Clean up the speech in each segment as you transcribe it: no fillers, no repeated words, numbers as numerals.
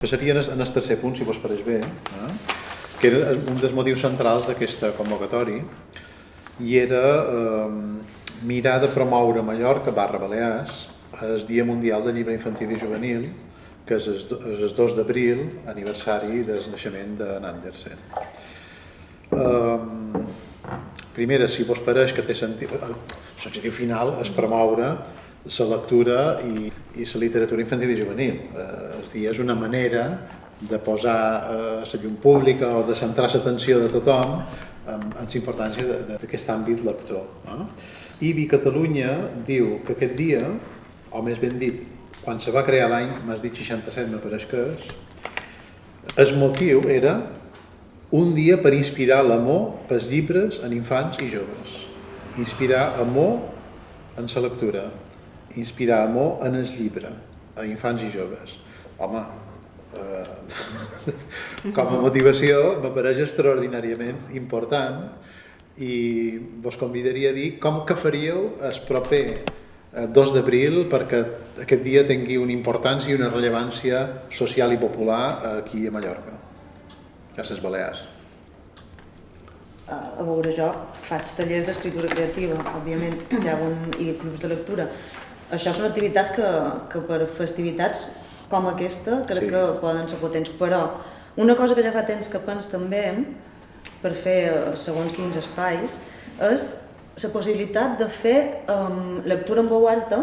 Passaria en el tercer punt, si vos pareix bé, que era un dels motius centrals d'aquesta convocatòria, i era mirar de promoure a Mallorca /Balears el Dia Mundial del Llibre Infantil i Juvenil, que és el 2 d'abril, aniversari del naixement d'en Andersen. Primera, si vos pareix que té sentit, l'objectiu final és promoure la lectura i la literatura infantil i juvenil. El dia és una manera de posar la llum pública o de centrar l'atenció de tothom en la importància d'aquest àmbit lector. IBI Catalunya diu que aquest dia, o més ben dit, quan se va crear l'any, m'has dit 67, me pareix que és, el motiu era un dia per inspirar l'amor pels llibres en infants i joves. Inspirar amor en la lectura. Inspirar amor en el llibre, a infants i joves. Home, com a motivació me pareix extraordinàriament important i vos convidaria a dir com que faríeu el proper 2 d'abril perquè aquest dia tingui una importància i una rellevància social i popular aquí a Mallorca, a les Balears. A veure, jo faig tallers d'escriptura creativa, òbviament, i clubs de lectura. Això són activitats que per festivitats com aquesta crec que poden ser potents, però una cosa que ja fa temps que penso també per fer segons quins espais és la possibilitat de fer lectura en veu alta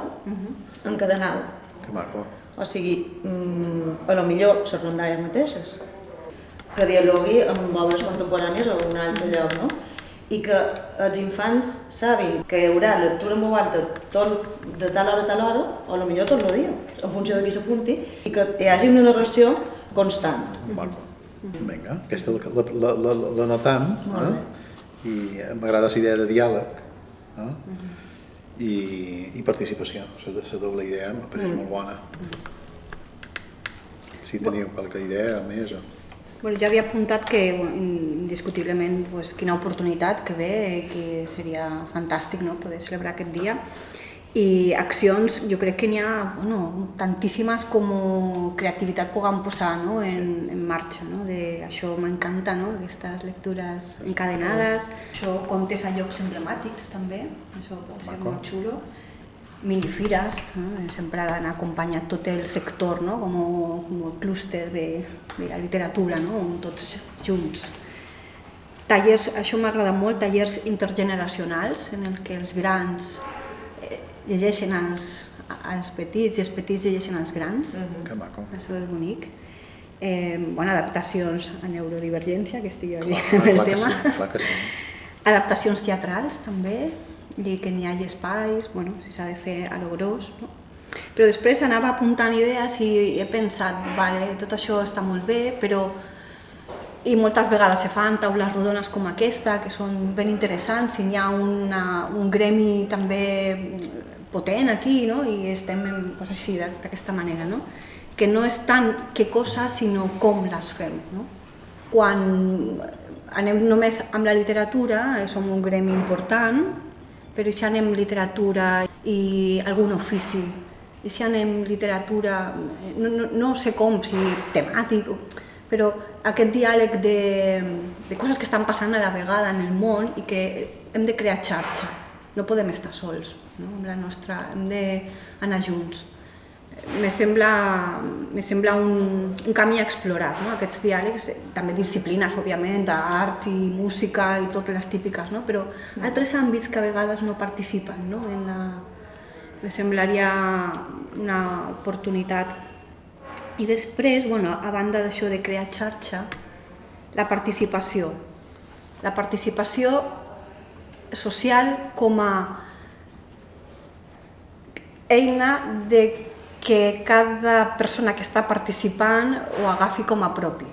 encadenada. Que maco. O sigui, a lo millor les rondalles mateixes, que dialogui amb obres contemporànies a un altre lloc, no? I que els infants sabin que hi haurà lectura en veu alta de tal hora a tal hora, o potser tot el dia, en funció de qui s'apunti, i que hi hagi una narració constant. Maco. Vinga, aquesta l'anotam, i m'agrada la idea de diàleg i participació. La doble idea em pareix molt bona. Si teniu qualque idea més. Bueno, jo havia apuntat que indiscutiblement quina oportunitat que ve, que seria fantàstic poder celebrar aquest dia. I accions, jo crec que n'hi ha tantíssimes com creativitat puguem posar en marxa. Això m'encanta, aquestes lectures encadenades, això contes a llocs emblemàtics també, això pot ser molt xulo. Minifires, sempre ha d'anar acompanyat tot el sector, com el clúster de la literatura, tots junts. Tallers, això m'agrada molt, tallers intergeneracionals en què els grans llegeixen als petits i els petits llegeixen als grans. Que maco. Això és bonic. Adaptacions a neurodivergència, que estigui aquí amb el tema. Clar que sí. Adaptacions teatrals també, i que n'hi hagi espais, si s'ha de fer a lo gros. Però després anava apuntant idees i he pensat, tot això està molt bé, però i moltes vegades se fan taules rodones com aquesta, que són ben interessants, i hi ha un gremi també potent aquí, i estem així, d'aquesta manera, que no és tant què cosa, sinó com les fem. Quan anem només amb la literatura, som un gremi important, però si anem literatura i algun ofici, i si anem literatura, no sé com, si temàtic, però aquest diàleg de coses que estan passant a la vegada en el món i que hem de crear xarxa, no podem estar sols, amb la nostra, hem d'anar junts. Me sembla un camí a explorar, aquests diàlegs, també disciplines, òbviament, d'art i música i totes les típiques, però altres àmbits que a vegades no participen. Me semblaria una oportunitat. I després, a banda d'això de crear xarxa, la participació. La participació social com a eina de que cada persona que està participant ho agafi com a propi.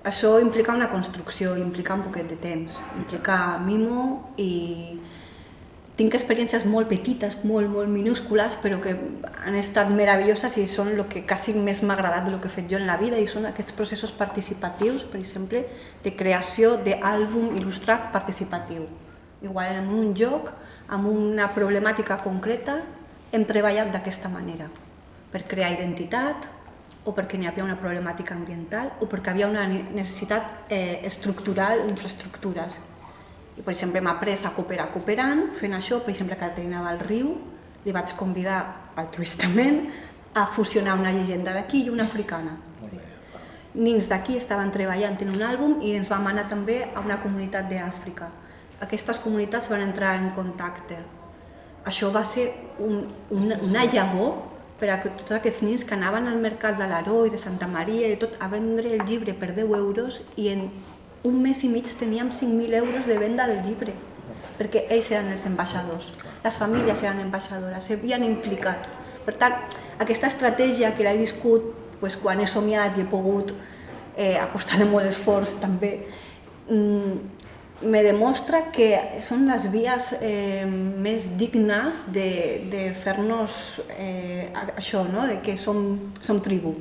Això implica una construcció, implica un poquet de temps, implica mimo i tinc experiències molt petites, molt minúscules, però que han estat meravelloses i són el que quasi més m'ha agradat del que he fet jo en la vida, i són aquests processos participatius, per exemple, de creació d'àlbum il·lustrat participatiu. Igual en un lloc, amb una problemàtica concreta, hem treballat d'aquesta manera, per crear identitat, o perquè n'hi havia una problemàtica ambiental o perquè havia una necessitat estructural d'infraestructures. I, per exemple, m'ha après a cooperant, fent això, per exemple, Caterina del Riu, li vaig convidar altruistament a fusionar una llegenda d'aquí i una africana. Nins d'aquí estaven treballant en un àlbum i ens vam anar també a una comunitat d'Àfrica. Aquestes comunitats van entrar en contacte. Això va ser una llavor per a tots aquests nins que anaven al mercat de l'Aró i de Santa Maria i tot a vendre el llibre per 10 euros i en un mes i mig teníem 5.000 euros de venda del llibre, perquè ells eren els ambaixadors, les famílies eren ambaixadores, s'havien implicat. Per tant, aquesta estratègia que l'he viscut quan he somiat i he pogut, a costa de molt esforç també, me demostra que són les vies més dignes de fer-nos això, que som tribu.